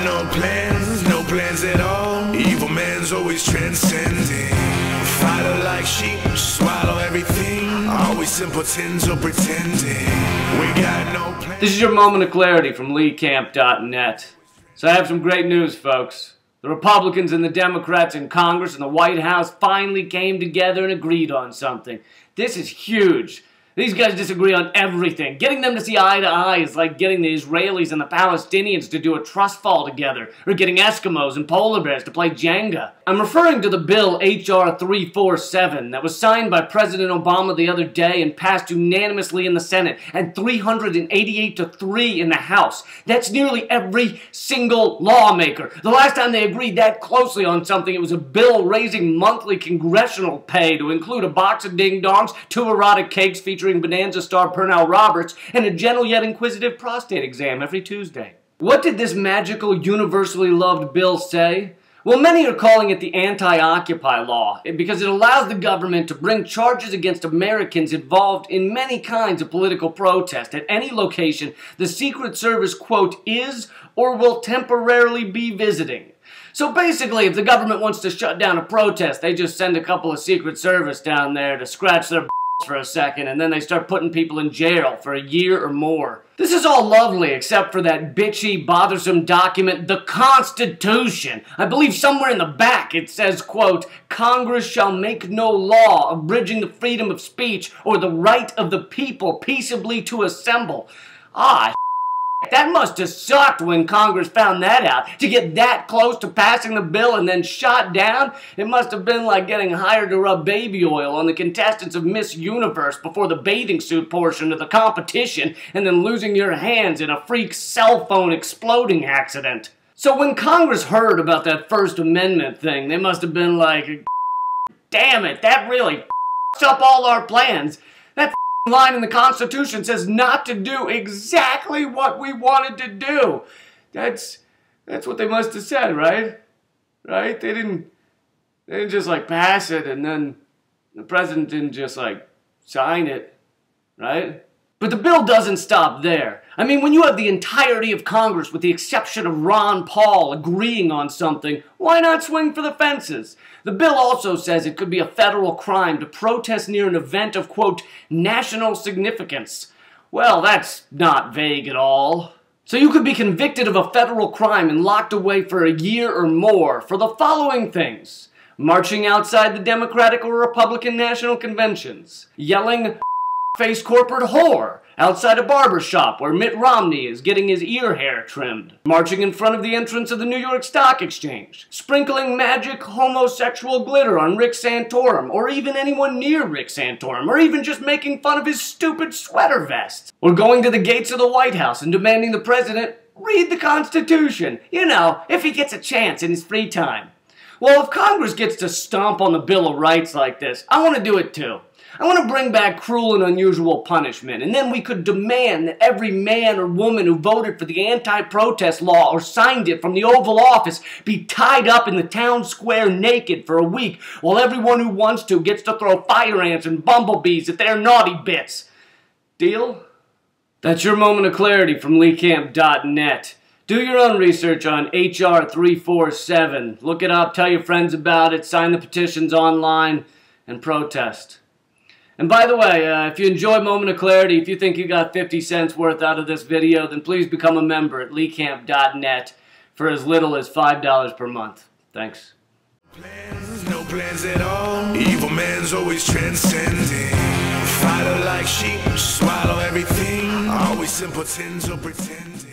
no plans at all. Evil man's always transcending. Fighter like sheep, swallow everything. Always simpletons or pretending. We got no plans. This is your moment of clarity from LeeCamp.net. So I have some great news, folks. The Republicans and the Democrats in Congress and the White House finally came together and agreed on something. This is huge. These guys disagree on everything. Getting them to see eye to eye is like getting the Israelis and the Palestinians to do a trust fall together, or getting Eskimos and polar bears to play Jenga. I'm referring to the bill H.R. 347 that was signed by President Obama the other day and passed unanimously in the Senate, and 388 to 3 in the House. That's nearly every single lawmaker. The last time they agreed that closely on something, it was a bill raising monthly congressional pay to include a box of ding-dongs, 2 erotic cakes featuring Bonanza star Pernell Roberts, and a gentle yet inquisitive prostate exam every Tuesday. What did this magical, universally loved bill say? Well, many are calling it the anti-Occupy law because it allows the government to bring charges against Americans involved in many kinds of political protest at any location the Secret Service, quote, is or will temporarily be visiting. So basically, if the government wants to shut down a protest, they just send a couple of Secret Service down there to scratch their for a second, and then they start putting people in jail for a year or more. This is all lovely, except for that bitchy, bothersome document, the Constitution. I believe somewhere in the back it says, quote, Congress shall make no law abridging the freedom of speech or the right of the people peaceably to assemble. That must have sucked when Congress found that out. To get that close to passing the bill and then shot down, it must have been like getting hired to rub baby oil on the contestants of Miss Universe before the bathing suit portion of the competition and then losing your hands in a freak cell phone exploding accident. So when Congress heard about that First Amendment thing, they must have been like, damn it, that really f***s up all our plans. That line in the Constitution says not to do exactly what we wanted to do. That's what they must have said, right? Right? They didn't just like pass it and then the president didn't just like sign it, right? But the bill doesn't stop there. I mean, when you have the entirety of Congress, with the exception of Ron Paul, agreeing on something, why not swing for the fences? The bill also says it could be a federal crime to protest near an event of, quote, national significance. Well, that's not vague at all. So you could be convicted of a federal crime and locked away for a year or more for the following things: marching outside the Democratic or Republican national conventions, yelling face corporate whore outside a barber shop where Mitt Romney is getting his ear hair trimmed, marching in front of the entrance of the New York Stock Exchange, sprinkling magic homosexual glitter on Rick Santorum, or even anyone near Rick Santorum, or even just making fun of his stupid sweater vest, or going to the gates of the White House and demanding the president read the Constitution, you know, if he gets a chance in his free time. Well, if Congress gets to stomp on the Bill of Rights like this, I want to do it too. I want to bring back cruel and unusual punishment, and then we could demand that every man or woman who voted for the anti-protest law or signed it from the Oval Office be tied up in the town square naked for a week, while everyone who wants to gets to throw fire ants and bumblebees at their naughty bits. Deal? That's your moment of clarity from LeeCamp.net. Do your own research on H.R. 347. Look it up, tell your friends about it, sign the petitions online, and protest. And by the way, if you enjoy Moment of Clarity, if you think you got 50 cents worth out of this video, then please become a member at LeeCamp.net for as little as $5 per month. Thanks. No plans at all. Evil man's always transcending. Fighter like sheep, swallow everything. Always simpletons or pretending.